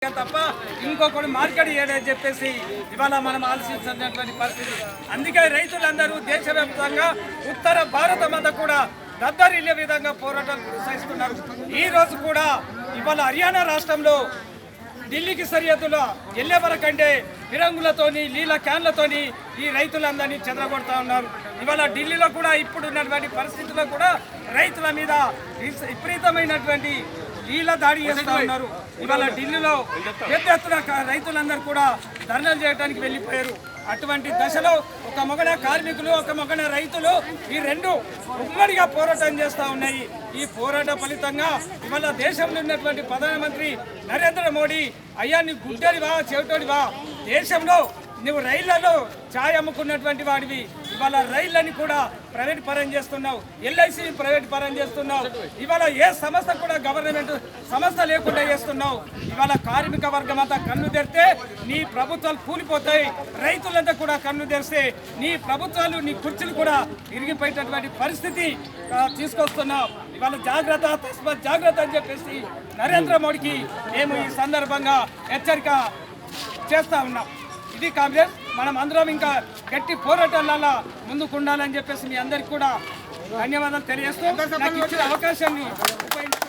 తప్ప ఇంకొకటి మార్కెట్ చేయడని చెప్పేసి ఇవాళ మనం ఆలోచించినటువంటి పరిస్థితి. అందుకే రైతులందరూ దేశవ్యాప్తంగా ఉత్తర భారతం అంతా కూడా దద్దరిల్లే విధంగా పోరాటాలు కొనసాగిస్తున్నారు. ఈ రోజు కూడా ఇవాళ హర్యానా రాష్ట్రంలో ఢిల్లీకి సరిహద్దులో వెళ్లే వరకంటే ఫిరంగులతోని నీళ్ళ క్యాన్లతోని ఈ రైతులందరినీ చెదరగొడతా ఉన్నారు. ఇవాళ ఢిల్లీలో కూడా ఇప్పుడున్నటువంటి పరిస్థితుల్లో కూడా రైతుల మీద విపరీతమైనటువంటి నీళ్ళ దాడి చేస్తూ ఉన్నారు. ఇవాళ ఢిల్లీలో పెద్ద ఎత్తున రైతులందరూ కూడా ధర్నాలు చేయడానికి వెళ్ళిపోయారు. అటువంటి దశలో ఒక మగన కార్మికులు ఒక మగన రైతులు ఈ రెండు ఉమ్మడిగా పోరాటం చేస్తూ ఉన్నాయి. ఈ పోరాట ఫలితంగా ఇవాళ దేశంలో ఉన్నటువంటి ప్రధానమంత్రి నరేంద్ర మోడీ అయ్యా నీ గుడ్డడివా చెవిటోడివా, దేశంలో నువ్వు రైళ్లలో ఛాయ్ అమ్ముకున్నటువంటి వాడివి, ఇవాళ రైళ్లని కూడా ప్రైవేట్ పరం చేస్తున్నావు, ఎల్ఐసిని ప్రైవేట్ పరం చేస్తున్నావు, ఇవాళ ఏ సంస్థ కూడా గవర్నమెంట్ సంస్థ లేకుండా చేస్తున్నావు. ఇవాళ కార్మిక వర్గం అంతా కన్ను తెరిస్తే నీ ప్రభుత్వాలు కూలిపోతాయి, రైతులంతా కూడా కన్ను తెరిస్తే నీ ప్రభుత్వాలు నీ కుర్చీలు కూడా ఇరిగిపోయేటటువంటి పరిస్థితి తీసుకొస్తున్నావు. ఇవాళ జాగ్రత్త, తస్మాత్ జాగ్రత్త అని చెప్పేసి నరేంద్ర మోడీకి మేము ఈ సందర్భంగా హెచ్చరిక చేస్తూ ఉన్నాం. ఇది కాంగ్రెస్, మనం అందరం ఇంకా గట్టి పోరాటాల ముందుకు ఉండాలని చెప్పేసి మీ అందరికి కూడా ధన్యవాదాలు తెలియజేస్తూ నాకు ఇచ్చిన అవకాశాన్ని ఉపయోగించుకుంటున్నాను.